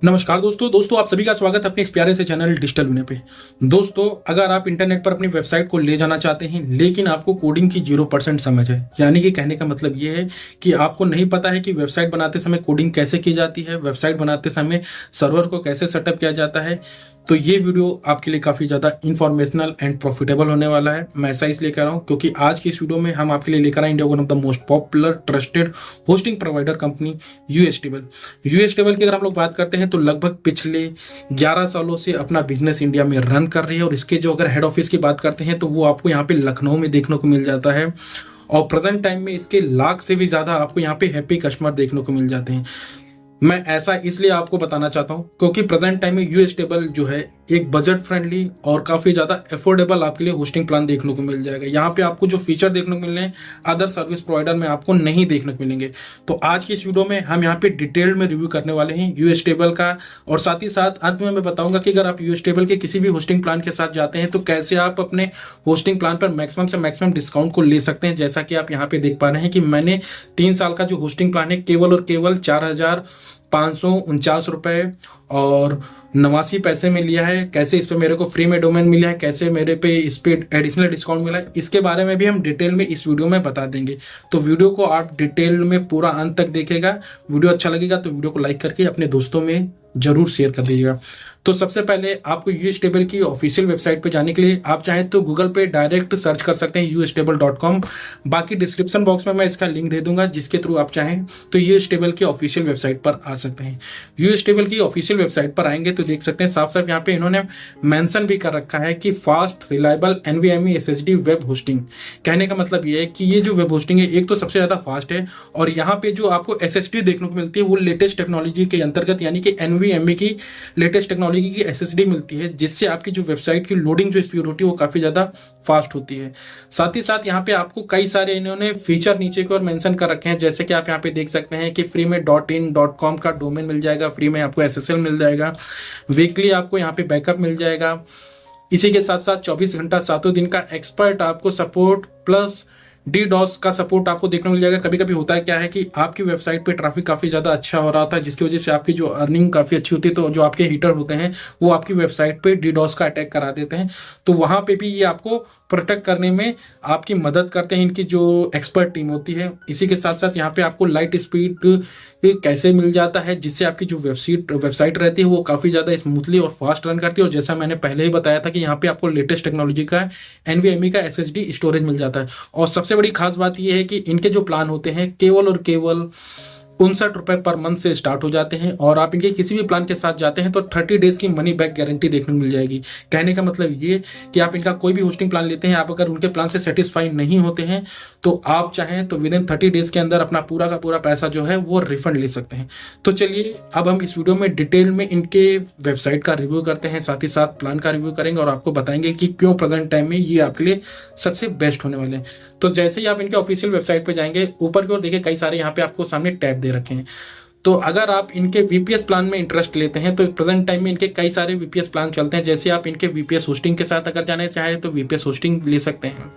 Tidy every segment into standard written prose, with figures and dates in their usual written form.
नमस्कार दोस्तों आप सभी का स्वागत है अपने इस प्यारे से चैनल डिजिटल विनय पे। दोस्तों, अगर आप इंटरनेट पर अपनी वेबसाइट को ले जाना चाहते हैं लेकिन आपको कोडिंग की 0% समझ है, यानी कि कहने का मतलब ये है कि आपको नहीं पता है कि वेबसाइट बनाते समय कोडिंग कैसे की जाती है, वेबसाइट बनाते समय सर्वर को कैसे सेटअप किया जाता है, तो ये वीडियो आपके लिए काफ़ी ज़्यादा इन्फॉर्मेशनल एंड प्रॉफिटेबल होने वाला है। मैं ऐसा इसलिए कह रहा हूँ क्योंकि आज की इस वीडियो में हम आपके लिए लेकर आए India one of the most popular trusted hosting provider company YouStable. YouStable की अगर हम लोग बात करते हैं तो लगभग पिछले 11 सालों से अपना बिजनेस इंडिया में रन कर रही है, और इसके जो अगर हेड ऑफिस की बात करते हैं तो वो आपको यहाँ पे लखनऊ में देखने को मिल जाता है। और प्रेजेंट टाइम में इसके लाख से भी ज़्यादा आपको यहाँ पे हैप्पी कस्टमर देखने को मिल जाते हैं। मैं ऐसा इसलिए आपको बताना चाहता हूं क्योंकि प्रेजेंट टाइम में यूएसटेबल जो है एक बजट फ्रेंडली और काफ़ी ज़्यादा अफोर्डेबल आपके लिए होस्टिंग प्लान देखने को मिल जाएगा। यहाँ पे आपको जो फीचर देखने को मिल रहे हैं अदर सर्विस प्रोवाइडर में आपको नहीं देखने को मिलेंगे। तो आज की इस वीडियो में हम यहाँ पे डिटेल में रिव्यू करने वाले हैं यूएसटेबल का, और साथ ही साथ अंत में मैं बताऊंगा कि अगर आप यूएसटेबल के किसी भी होस्टिंग प्लान के साथ जाते हैं तो कैसे आप अपने होस्टिंग प्लान पर मैक्सिमम से मैक्सिमम डिस्काउंट को ले सकते हैं। जैसा कि आप यहाँ पे देख पा रहे हैं कि मैंने 3 साल का जो होस्टिंग प्लान है केवल और केवल 4,549 रुपए और 89 पैसे में लिया है। कैसे इस पे मेरे को फ्री में डोमेन मिला है, कैसे मेरे पे इस पे एडिशनल डिस्काउंट मिला है, इसके बारे में भी हम डिटेल में इस वीडियो में बता देंगे। तो वीडियो को आप डिटेल में पूरा अंत तक देखेगा। वीडियो अच्छा लगेगा तो वीडियो को लाइक करके अपने दोस्तों में जरूर शेयर कर दीजिएगा। तो सबसे पहले आपको यूएसटेबल की ऑफिशियल वेबसाइट पे जाने के लिए आप चाहें तो गूगल पे डायरेक्ट सर्च कर सकते हैं usstable.com। बाकी डिस्क्रिप्शन बॉक्स में मैं इसका लिंक दे दूंगा, जिसके थ्रू आप चाहें तो यूएसटेबल की ऑफिशियल वेबसाइट पर आ सकते हैं। यूएसटेबल की ऑफिशियल वेबसाइट पर आएंगे तो देख सकते हैं साफ साफ यहाँ पे इन्होंने मेंशन भी कर रखा है कि fast reliable NVMe SSD web hosting. कहने का मतलब ये है कि ये जो वेब होस्टिंग है एक तो सबसे ज़्यादा फास्ट है, और यहाँ पे जो आपको SSD देखने को मिलती है वो लेटेस्ट टेक्नोलॉजी के अंतर्गत यानी कि NVMe की लेटेस्ट टेक्नोलॉजी की SSD मिलती है, जिससे आपकी जो वेबसाइट की लोडिंग जो स्पीड होती है वो काफ़ी ज़्यादा फास्ट होती है। साथ ही साथ यहाँ पे आपको कई सारे इन्होंने फीचर नीचे की ओर मेंशन कर रखे हैं, जैसे कि आप यहाँ पे देख सकते हैं कि फ्री में .in.com का डोमेन मिल जाएगा, फ्री में आपको SSL मिल जाएगा, वीकली आपको यहाँ पे बैकअप मिल जाएगा। इसी के साथ साथ 24 घंटा 7 दिन का एक्सपर्ट आपको सपोर्ट प्लस DDoS का सपोर्ट आपको देखने को मिल जाएगा। कभी कभी होता है क्या है कि आपकी वेबसाइट पे ट्रैफिक काफ़ी ज़्यादा अच्छा हो रहा था, जिसकी वजह से आपकी जो अर्निंग काफ़ी अच्छी होती है, तो जो आपके हीटर होते हैं वो आपकी वेबसाइट पे DDoS का अटैक करा देते हैं। तो वहाँ पे भी ये आपको प्रोटेक्ट करने में आपकी मदद करते हैं इनकी जो एक्सपर्ट टीम होती है। इसी के साथ साथ यहाँ पे आपको लाइट स्पीड कैसे मिल जाता है, जिससे आपकी जो वेबसाइट रहती है वो काफ़ी ज़्यादा स्मूथली और फास्ट रन करती है। और जैसा मैंने पहले ही बताया था कि यहाँ पे आपको लेटेस्ट टेक्नोलॉजी का NVMe का SSD स्टोरेज मिल जाता है। और सबसे बड़ी खास बात यह है कि इनके जो प्लान होते हैं केवल और केवल 59 रुपए पर मंथ से स्टार्ट हो जाते हैं, और आप इनके किसी भी प्लान के साथ जाते हैं तो 30 डेज की मनी बैक गारंटी देखने को मिल जाएगी। कहने का मतलब ये कि आप इनका कोई भी होस्टिंग प्लान लेते हैं, आप अगर उनके प्लान से सेटिस्फाई नहीं होते हैं तो आप चाहें तो विद इन 30 डेज के अंदर अपना पूरा का पूरा पैसा जो है वो रिफंड ले सकते हैं। तो चलिए अब हम इस वीडियो में डिटेल में इनके वेबसाइट का रिव्यू करते हैं, साथ ही साथ प्लान का रिव्यू करेंगे और आपको बताएंगे कि क्यों प्रेजेंट टाइम में ये आपके लिए सबसे बेस्ट होने वाले हैं। तो जैसे ही आप इनके ऑफिशियल वेबसाइट पर जाएंगे, ऊपर की ओर देखिए कई सारे यहाँ पे आपको सामने टैब दे रखे हैं। तो अगर आप इनके VPS प्लान में इंटरेस्ट लेते हैं तो प्रेजेंट टाइम में इनके कई सारे VPS प्लान चलते हैं। जैसे आप इनके VPS होस्टिंग के साथ अगर जाना चाहें तो VPS होस्टिंग ले सकते हैं।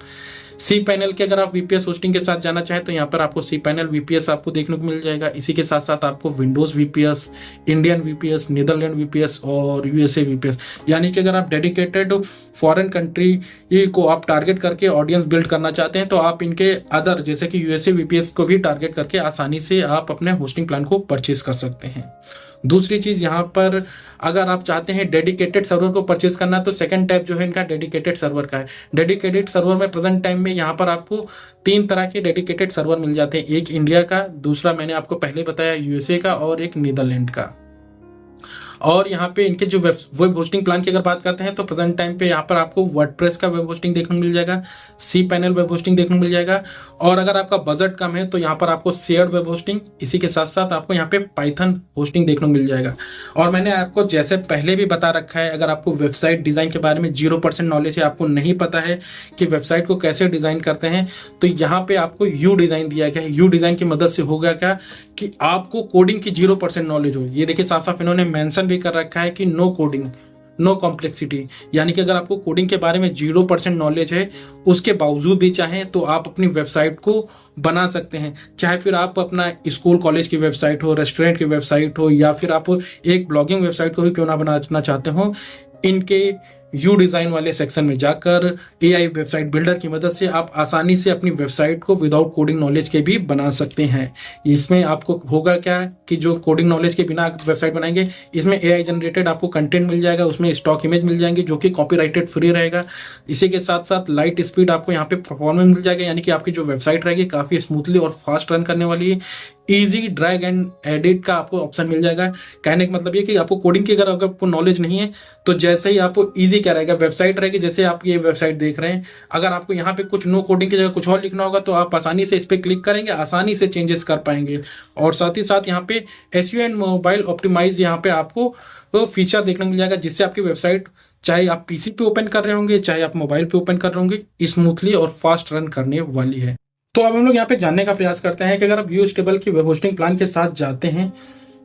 cPanel के अगर आप VPS होस्टिंग के साथ जाना चाहें तो यहाँ पर आपको cPanel VPS आपको देखने को मिल जाएगा। इसी के साथ साथ आपको Windows VPS, Indian VPS, Netherland VPS और USA VPS, यानी कि अगर आप डेडिकेटेड फॉरेन कंट्री को आप टारगेट करके ऑडियंस बिल्ड करना चाहते हैं तो आप इनके अदर जैसे कि USA VPS को भी टारगेट करके आसानी से आप अपने होस्टिंग प्लान को परचेज कर सकते हैं। दूसरी चीज़ यहाँ पर अगर आप चाहते हैं डेडिकेटेड सर्वर को परचेज करना तो सेकंड टैब जो है इनका डेडिकेटेड सर्वर का है। डेडिकेटेड सर्वर में प्रेजेंट टाइम में यहाँ पर आपको 3 तरह के डेडिकेटेड सर्वर मिल जाते हैं, एक इंडिया का, दूसरा मैंने आपको पहले बताया USA का, और एक नीदरलैंड का। और यहाँ पे इनके जो वेब होस्टिंग प्लान की अगर बात करते हैं तो प्रेजेंट टाइम पे यहाँ पर आपको वर्डप्रेस का वेब होस्टिंग देखने को मिल जाएगा, cPanel वेब होस्टिंग देखने को मिल जाएगा, और अगर आपका बजट कम है तो यहाँ पर आपको शेयर्ड वेब होस्टिंग, इसी के साथ साथ आपको यहाँ पे पाइथन होस्टिंग देखने को मिल जाएगा। और मैंने आपको जैसे पहले भी बता रखा है, अगर आपको वेबसाइट डिज़ाइन के बारे में 0% नॉलेज है, आपको नहीं पता है कि वेबसाइट को कैसे डिज़ाइन करते हैं, तो यहाँ पे आपको यू डिज़ाइन दिया गया है। यू डिज़ाइन की मदद से होगा क्या कि आपको कोडिंग की 0% नॉलेज हो। ये देखिए साफ साफ इन्होंने मेंशन भी कर रखा है कि नो कोडिंग, नो कॉम्प्लेक्सिटी, यानी कि अगर आपको कोडिंग के बारे में 0% नॉलेज है उसके बावजूद भी चाहें तो आप अपनी वेबसाइट को बना सकते हैं। चाहे फिर आप अपना स्कूल कॉलेज की वेबसाइट हो, रेस्टोरेंट की वेबसाइट हो, या फिर आप एक ब्लॉगिंग वेबसाइट को भी क्यों ना बनाना चाहते हो, इनके यू डिज़ाइन वाले सेक्शन में जाकर AI वेबसाइट बिल्डर की मदद से आप आसानी से अपनी वेबसाइट को विदाउट कोडिंग नॉलेज के भी बना सकते हैं। इसमें आपको होगा क्या कि जो कोडिंग नॉलेज के बिना आप वेबसाइट बनाएंगे, इसमें AI जनरेटेड आपको कंटेंट मिल जाएगा, उसमें स्टॉक इमेज मिल जाएंगे जो कि कॉपीराइटेड फ्री रहेगा। इसी के साथ साथ लाइट स्पीड आपको यहाँ पे परफॉर्मेंस मिल जाएगा, यानी कि आपकी जो वेबसाइट रहेगी काफ़ी स्मूथली और फास्ट रन करने वाली है। ईजी ड्रैग एंड एडिट का आपको ऑप्शन मिल जाएगा। कहने का मतलब ये कि आपको कोडिंग की अगर आपको नॉलेज नहीं है तो जैसे ही आपको ईजी क्या रहेगा, वेबसाइट रहेगी जैसे आप ये वेबसाइट देख रहे हैं, अगर आपको यहाँ पे कुछ नो कोडिंग की जगह कुछ और लिखना होगा तो आप आसानी से इस पर क्लिक करेंगे, आसानी से चेंजेस कर पाएंगे। और साथ ही साथ यहाँ पे SEO एंड मोबाइल ऑप्टिमाइज यहाँ पे आपको वो फीचर देखने को मिल जाएगा, जिससे आपकी वेबसाइट चाहे आप PC पे ओपन कर रहे होंगे चाहे आप मोबाइल पे ओपन कर रहे होंगे स्मूथली और फास्ट रन करने वाली है। तो अब हम लोग यहाँ पे जानने का प्रयास करते हैं कि अगर आप व्यू स्टेबल की वेब होस्टिंग प्लान के साथ जाते हैं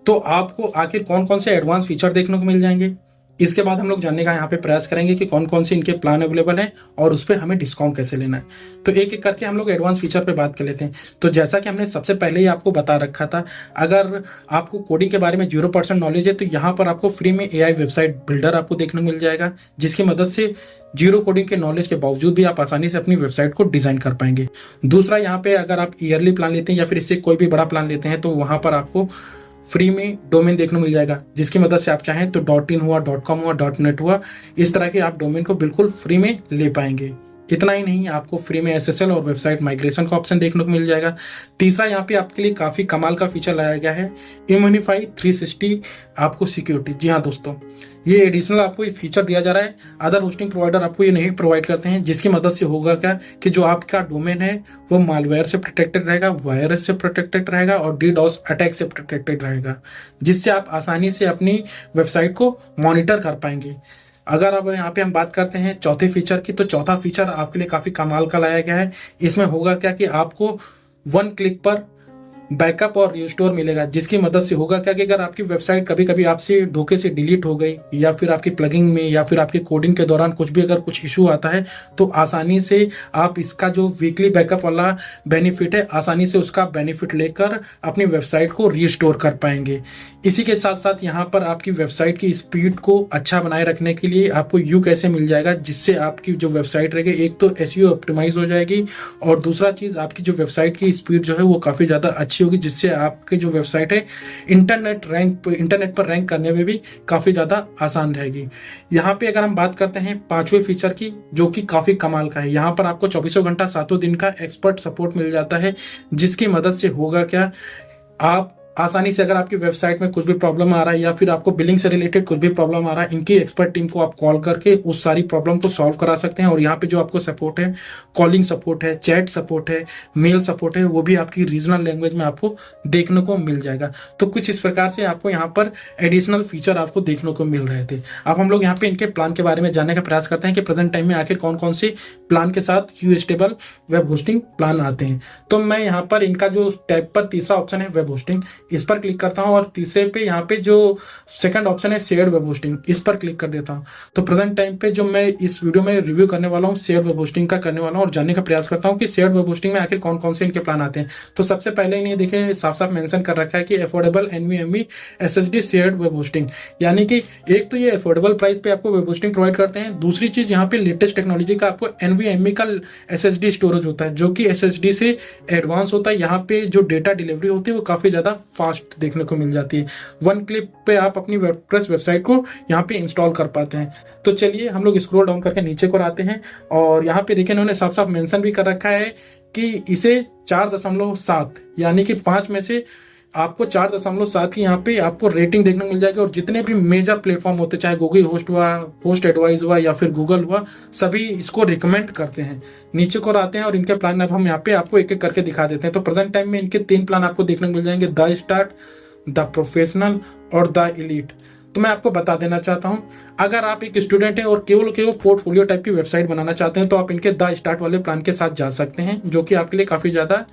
तो आपको आखिर कौन कौन से एडवांस फीचर देखने को मिल जाएंगे। इसके बाद हम लोग जानने का यहाँ पे प्रयास करेंगे कि कौन कौन से इनके प्लान अवेलेबल हैं और उस पर हमें डिस्काउंट कैसे लेना है। तो एक एक करके हम लोग एडवांस फीचर पे बात कर लेते हैं। तो जैसा कि हमने सबसे पहले ही आपको बता रखा था, अगर आपको कोडिंग के बारे में 0% नॉलेज है तो यहाँ पर आपको फ्री में AI वेबसाइट बिल्डर आपको देखने को मिल जाएगा, जिसकी मदद से जीरो कोडिंग के नॉलेज के बावजूद भी आप आसानी से अपनी वेबसाइट को डिजाइन कर पाएंगे। दूसरा, यहाँ पे अगर आप ईयरली प्लान लेते हैं या फिर इससे कोई भी बड़ा प्लान लेते हैं तो वहाँ पर आपको फ्री में डोमेन देखने को मिल जाएगा, जिसकी मदद से आप चाहें तो .in हुआ, .com हुआ, .net हुआ, इस तरह के आप डोमेन को बिल्कुल फ्री में ले पाएंगे। इतना ही नहीं, आपको फ्री में SSL और वेबसाइट माइग्रेशन का ऑप्शन देखने को मिल जाएगा। तीसरा, यहाँ पे आपके लिए काफ़ी कमाल का फीचर लाया गया है, इम्यूनिफाई 360 आपको सिक्योरिटी। जी हाँ दोस्तों, ये एडिशनल आपको ये फीचर दिया जा रहा है। अदर होस्टिंग प्रोवाइडर आपको ये नहीं प्रोवाइड करते हैं, जिसकी मदद से होगा क्या कि जो आपका डोमेन है वो मालवेयर से प्रोटेक्टेड रहेगा, वायरस से प्रोटेक्टेड रहेगा और DDoS अटैक से प्रोटेक्टेड रहेगा, जिससे आप आसानी से अपनी वेबसाइट को मॉनिटर कर पाएंगे। अगर अब यहाँ पे हम बात करते हैं चौथे फीचर की, तो चौथा फीचर आपके लिए काफ़ी कमाल का लाया गया है। इसमें होगा क्या कि आपको 1 क्लिक पर बैकअप और रिस्टोर मिलेगा, जिसकी मदद से होगा क्या कि अगर आपकी वेबसाइट कभी कभी आपसे धोखे से डिलीट हो गई या फिर आपकी प्लगिंग में या फिर आपकी कोडिंग के दौरान कुछ भी अगर कुछ इशू आता है तो आसानी से आप इसका जो वीकली बैकअप वाला बेनिफिट है, आसानी से उसका बेनिफिट लेकर अपनी वेबसाइट को रिस्टोर कर पाएंगे। इसी के साथ साथ यहाँ पर आपकी वेबसाइट की स्पीड को अच्छा बनाए रखने के लिए आपको यू कैसे मिल जाएगा, जिससे आपकी जो वेबसाइट रहेगी एक तो SEO ऑप्टिमाइज हो जाएगी और दूसरा चीज़ आपकी जो वेबसाइट की स्पीड जो है वो काफ़ी ज़्यादा अच्छी होगी, जिससे आपकी जो वेबसाइट है इंटरनेट पर रैंक करने में भी काफ़ी ज़्यादा आसान रहेगी। यहाँ पे अगर हम बात करते हैं पांचवें फीचर की, जो कि काफ़ी कमाल का है, यहाँ पर आपको 24 घंटा 7 दिन का एक्सपर्ट सपोर्ट मिल जाता है, जिसकी मदद से होगा क्या, आप आसानी से अगर आपकी वेबसाइट में कुछ भी प्रॉब्लम आ रहा है या फिर आपको बिलिंग से रिलेटेड कुछ भी प्रॉब्लम आ रहा है, इनकी एक्सपर्ट टीम को आप कॉल करके उस सारी प्रॉब्लम को सॉल्व करा सकते हैं। और यहाँ पे जो आपको सपोर्ट है, कॉलिंग सपोर्ट है, चैट सपोर्ट है, मेल सपोर्ट है, वो भी आपकी रीजनल लैंग्वेज में आपको देखने को मिल जाएगा। तो कुछ इस प्रकार से आपको यहाँ पर एडिशनल फीचर आपको देखने को मिल रहे थे। अब हम लोग यहाँ पे इनके प्लान के बारे में जानने का प्रयास करते हैं कि प्रेजेंट टाइम में आखिर कौन कौन से प्लान के साथ you stable web hosting plan आते हैं। तो मैं यहाँ पर इनका जो टैब पर तीसरा ऑप्शन है वेब होस्टिंग, इस पर क्लिक करता हूँ और तीसरे पे यहाँ पे जो सेकंड ऑप्शन है शेयर्ड वेब होस्टिंग, इस पर क्लिक कर देता हूँ। तो प्रेजेंट टाइम पे जो मैं इस वीडियो में रिव्यू करने वाला हूँ शेयर्ड वेब होस्टिंग का करने वाला हूँ और जानने का प्रयास करता हूँ कि शेयर्ड वेब होस्टिंग में आखिर कौन कौन से इनके प्लान आते हैं। तो सबसे पहले इन्हें देखें साफ साफ मेंशन कर रखा है कि affordable NVMe SSD shared web hosting, यानी कि एक तो ये अफोर्डेबल प्राइस पे आपको वेब होस्टिंग प्रोवाइड करते हैं। दूसरी चीज यहाँ पे लेटेस्ट टेक्नोलॉजी का आपको NVMe का SSD स्टोरेज होता है, जो कि SSD से एडवांस होता है। यहाँ पे जो डेटा डिलीवरी होती है वो काफी ज्यादा फास्ट देखने को मिल जाती है। 1 क्लिक पे आप अपनी वर्डप्रेस वेबसाइट को यहाँ पे इंस्टॉल कर पाते हैं। तो चलिए हम लोग स्क्रॉल डाउन करके नीचे को आते हैं और यहाँ पे देखिए इन्होंने साफ साफ मेंशन भी कर रखा है कि इसे 4.7 यानी कि 5 में से आपको 4.7 की यहाँ पे आपको रेटिंग देखने को मिल जाएगी। और जितने भी मेजर प्लेटफॉर्म होते, चाहे गूगल होस्ट हुआ, होस्ट एडवाइस हुआ या फिर गूगल हुआ, सभी इसको रिकमेंड करते हैं। नीचे को आते हैं और इनके प्लान अब हम यहाँ पे आपको एक एक करके दिखा देते हैं। तो प्रेजेंट टाइम में इनके 3 प्लान आपको देखने को मिल जाएंगे, द स्टार्ट, द प्रोफेशनल और द एलीट। तो मैं आपको बता देना चाहता हूं, अगर आप एक स्टूडेंट हैं और केवल पोर्टफोलियो टाइप की वेबसाइट बनाना चाहते हैं तो आप इनके द स्टार्ट वाले प्लान के साथ जा सकते हैं, जो कि आपके लिए काफ़ी ज़्यादा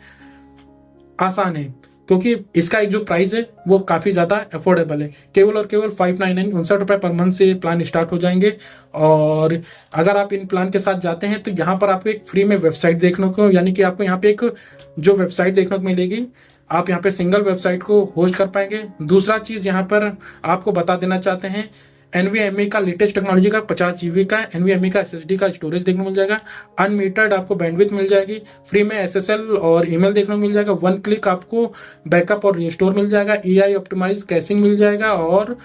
आसान है। क्योंकि इसका एक जो प्राइस है वो काफ़ी ज़्यादा अफोर्डेबल है। केवल और केवल 599 59 रुपये पर मंथ से प्लान स्टार्ट हो जाएंगे। और अगर आप इन प्लान के साथ जाते हैं तो यहाँ पर आपको एक फ्री में वेबसाइट देखने को, यानी कि आपको यहाँ पे एक जो वेबसाइट देखने को मिलेगी, आप यहाँ पे सिंगल वेबसाइट को होस्ट कर पाएंगे। दूसरा चीज़ यहाँ पर आपको बता देना चाहते हैं, NVMe का लेटेस्ट टेक्नोलॉजी का 50 GB का NVMe का SSD का स्टोरेज देखने को मिल जाएगा। अनमीटर्ड आपको बैंडविड्थ मिल जाएगी। फ्री में SSL और ईमेल देखने को मिल जाएगा। 1 क्लिक आपको बैकअप और रिस्टोर मिल जाएगा। AI ऑप्टिमाइज कैशिंग मिल जाएगा। और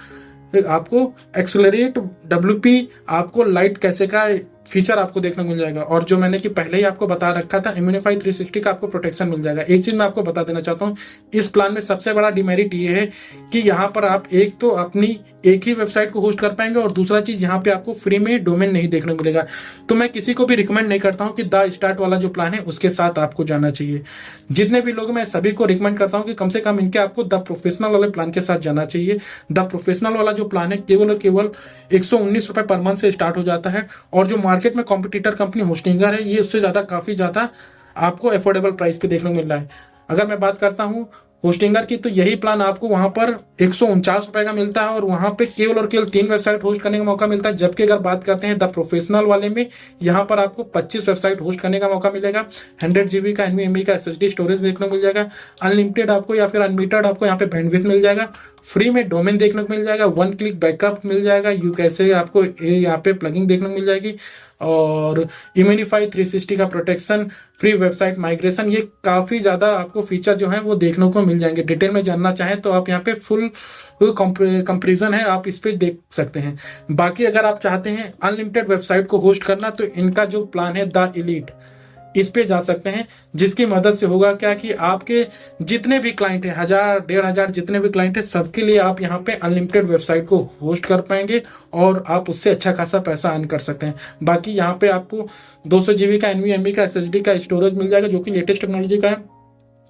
आपको एक्सेलरेट WP आपको लाइट कैसे का फीचर आपको देखने को मिल जाएगा। और जो मैंने कि पहले ही आपको बता रखा था, इम्यूनिफाई 360 का आपको प्रोटेक्शन मिल जाएगा। एक चीज मैं आपको बता देना चाहता हूँ, इस प्लान में सबसे बड़ा डिमेरिट ये है कि यहाँ पर आप एक तो अपनी एक ही वेबसाइट को होस्ट कर पाएंगे, और दूसरा चीज यहाँ पे आपको फ्री में डोमेन नहीं देखने को मिलेगा। तो मैं किसी को भी रिकमेंड नहीं करता हूँ कि द स्टार्ट वाला जो प्लान है उसके साथ आपको जाना चाहिए। जितने भी लोग, मैं सभी को रिकमेंड करता हूँ कि कम से कम इनके आपको द प्रोफेशनल वाले प्लान के साथ जाना चाहिए। द प्रोफेशनल वाला जो प्लान है केवल और केवल 119 रुपये पर मंथ से स्टार्ट हो जाता है। और जो मार्केट में कॉम्पिटिटर कंपनी होस्टिंगर है, ये उससे ज़्यादा काफ़ी ज़्यादा आपको अफोर्डेबल प्राइस पे देखने को मिल रहा है। अगर मैं बात करता हूँ होस्टिंगर की, तो यही प्लान आपको वहाँ पर 149 रुपये का मिलता है, और वहाँ पे केवल और केवल 3 वेबसाइट होस्ट करने का मौका मिलता है। जबकि अगर बात करते हैं द प्रोफेशनल वाले में, यहाँ पर आपको 25 वेबसाइट होस्ट करने का मौका मिलेगा। 100 GB का NVMe का SSD स्टोरेज देखने को मिल जाएगा। अनलिमिटेड आपको या फिर अनमीटर्ड आपको यहाँ पे बैंडविड्थ मिल जाएगा। फ्री में डोमेन देखने को मिल जाएगा। 1 क्लिक बैकअप मिल जाएगा। यू कैसे आपको यहाँ पे प्लगिंग देखने को मिल जाएगी। और इम्यूनिफाई 360 का प्रोटेक्शन, फ्री वेबसाइट माइग्रेशन, ये काफ़ी ज़्यादा आपको फीचर जो है वो देखने को मिल जाएंगे। डिटेल में जानना चाहें तो आप यहाँ पे फुल कंपेरिजन है, आप इस पे देख सकते हैं। बाकी अगर आप चाहते हैं अनलिमिटेड वेबसाइट को होस्ट करना, तो इनका जो प्लान है द एलीट, इस पे जा सकते हैं। जिसकी मदद से होगा क्या कि आपके जितने भी क्लाइंट हैं, 1000 1500 जितने भी क्लाइंट हैं, सबके लिए आप यहाँ पे अनलिमिटेड वेबसाइट को होस्ट कर पाएंगे, और आप उससे अच्छा खासा पैसा अर्न कर सकते हैं। बाकी यहाँ पे आपको 200 GB का NVMe का SSD का स्टोरेज मिल जाएगा, जो कि लेटेस्ट टेक्नोलॉजी का है।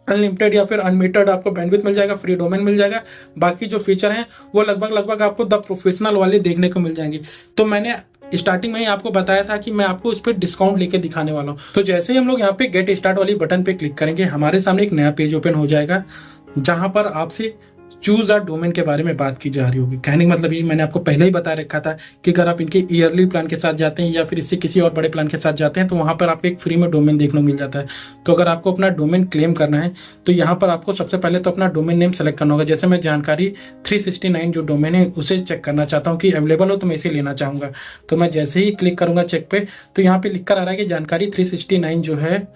अनलिमिटेड या फिर अनमीटर्ड आपको बैंडविड्थ मिल जाएगा। फ्री डोमेन मिल जाएगा। बाकी जो फीचर हैं वो लगभग आपको द प्रोफेशनल वाले देखने को मिल जाएंगे। तो मैंने स्टार्टिंग में ही आपको बताया था कि मैं आपको इस पर डिस्काउंट लेके दिखाने वाला हूँ। तो जैसे ही हम लोग यहाँ पे गेट स्टार्ट वाली बटन पे क्लिक करेंगे, हमारे सामने एक नया पेज ओपन हो जाएगा, जहाँ पर आपसे चूज अ डोमेन के बारे में बात की जा रही होगी। कहने का मतलब ये मैंने आपको पहले ही बता रखा था कि अगर आप इनके ईयरली प्लान के साथ जाते हैं या फिर इससे किसी और बड़े प्लान के साथ जाते हैं, तो वहाँ पर आपको एक फ्री में डोमेन देखने को मिल जाता है। तो अगर आपको अपना डोमेन क्लेम करना है, तो यहाँ पर आपको सबसे पहले तो अपना डोमेन नेम सेलेक्ट करना होगा। जैसे मैं जानकारी 369 जो डोमेन है उसे चेक करना चाहता हूँ कि अवेलेबल हो, तो मैं इसे लेना चाहूँगा। तो मैं जैसे ही क्लिक करूँगा चेक पे, तो यहाँ पे लिख कर आ रहा है कि जानकारी 369 जो है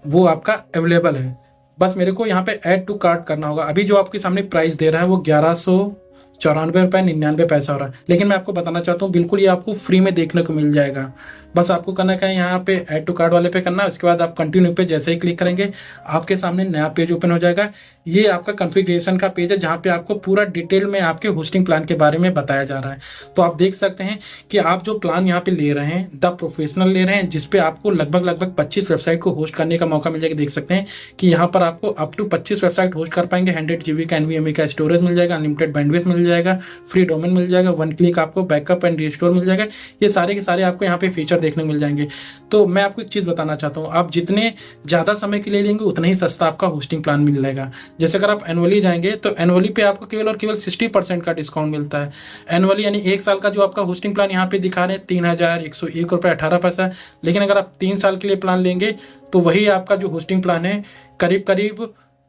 वो आपका अवेलेबल है। बस मेरे को यहाँ पे ऐड टू कार्ट करना होगा। अभी जो आपके सामने प्राइस दे रहा है वो 1194 रुपये 99 पैसा हो रहा है, लेकिन मैं आपको बताना चाहता हूँ बिल्कुल ये आपको फ्री में देखने को मिल जाएगा। बस आपको करना क्या है, यहाँ पे ऐड टू कार्ट वाले पे करना है। उसके बाद आप कंटिन्यू पे जैसे ही क्लिक करेंगे, आपके सामने नया पेज ओपन हो जाएगा। ये आपका कॉन्फ़िगरेशन का पेज है, जहाँ पे आपको पूरा डिटेल में आपके होस्टिंग प्लान के बारे में बताया जा रहा है। तो आप देख सकते हैं कि आप जो प्लान यहाँ पे ले रहे हैं, द प्रोफेशनल ले रहे हैं, जिसपे आपको लगभग 25 वेबसाइट को होस्ट करने का मौका मिल जाएगा। देख सकते हैं कि यहाँ पर आपको अप टू 25 वेबसाइट होस्ट कर पाएंगे। 100 GB का NVMe का स्टोरेज मिल जाएगा। अनलिमिटेड बैंडविड्थ मिल जाएगा। फ्री डोमेन मिल जाएगा। 1 क्लिक आपको बैकअप एंड रिस्टोर मिल जाएगा। ये सारे के सारे आपको यहाँ पे फीचर देखने को मिल जाएंगे। तो मैं आपको एक चीज़ बताना चाहता हूँ, आप जितने ज़्यादा समय के लिए लेंगे उतना ही सस्ता आपका होस्टिंग प्लान मिल जाएगा। जैसे अगर आप एनुअली जाएंगे, तो एनुअली पे आपको केवल और केवल 60% का डिस्काउंट मिलता है। एनुअली यानी 1 साल का जो आपका होस्टिंग प्लान यहाँ पे दिखा रहे हैं 3101 रुपये 18 पैसा। लेकिन अगर आप 3 साल के लिए प्लान लेंगे, तो वही आपका जो होस्टिंग प्लान है करीब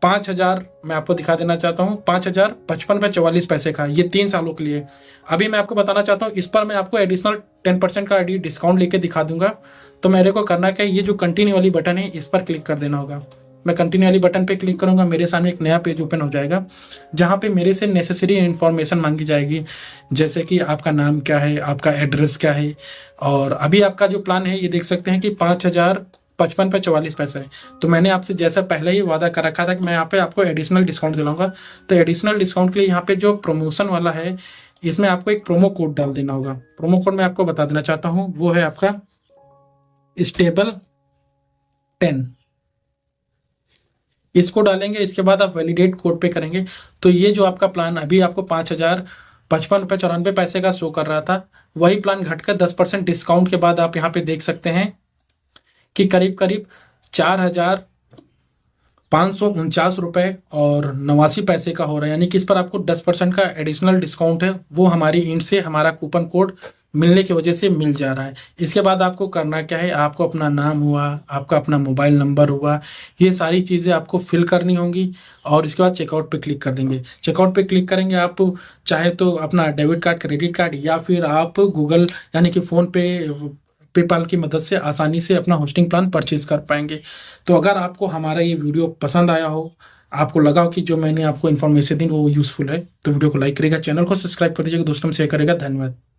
5000, मैं आपको दिखा देना चाहता हूँ, 5055 का, ये 3 सालों के लिए। अभी मैं आपको बताना चाहता हूँ, इस पर मैं आपको एडिशनल 10% का डिस्काउंट लेके दिखा दूंगा। तो मेरे को करना क्या है, ये जो कंटिन्यू वाली बटन है इस पर क्लिक कर देना होगा। मैं कंटिन्यू वाली बटन पे क्लिक करूंगा, मेरे सामने एक नया पेज ओपन हो जाएगा, जहाँ पे मेरे से नेसेसरी इन्फॉर्मेशन मांगी जाएगी, जैसे कि आपका नाम क्या है, आपका एड्रेस क्या है। और अभी आपका जो प्लान है ये देख सकते हैं कि 5055 है। तो मैंने आपसे जैसा पहले ही वादा कर रखा था कि मैं यहाँ पे आपको एडिशनल डिस्काउंट दिलाऊंगा। तो एडिशनल डिस्काउंट के लिए यहाँ पे जो प्रमोशन वाला है, इसमें आपको एक प्रोमो कोड डाल देना होगा। प्रोमो कोड मैं आपको बता देना चाहता हूँ, वो है आपका स्टेबल 10। इसको डालेंगे, इसके बाद आप वैलिडेट कोड पे करेंगे, तो ये जो आपका प्लान अभी आपको 5055 का शो कर रहा था, वही प्लान घटकर 10% डिस्काउंट के बाद आप यहाँ पे देख सकते हैं कि करीब 4000 ₹549 और 89 पैसे का हो रहा है, यानी कि इस पर आपको 10% का एडिशनल डिस्काउंट है, वो हमारी एंड से हमारा कूपन कोड मिलने की वजह से मिल जा रहा है। इसके बाद आपको करना क्या है, आपको अपना नाम हुआ, आपका अपना मोबाइल नंबर हुआ, ये सारी चीज़ें आपको फिल करनी होंगी और इसके बाद चेकआउट पे क्लिक कर देंगे। चेकआउट पे क्लिक करेंगे, आप चाहे तो अपना डेबिट कार्ड, क्रेडिट कार्ड या फिर आप गूगल यानी कि फ़ोन पे, पेपाल की मदद से आसानी से अपना होस्टिंग प्लान परचेज कर पाएंगे। तो अगर आपको हमारा ये वीडियो पसंद आया हो, आपको लगा हो कि जो मैंने आपको इन्फॉर्मेशन दी वो यूज़फुल है, तो वीडियो को लाइक करेगा, चैनल को सब्सक्राइब कर दीजिएगा, दोस्तों में शेयर करेगा। धन्यवाद।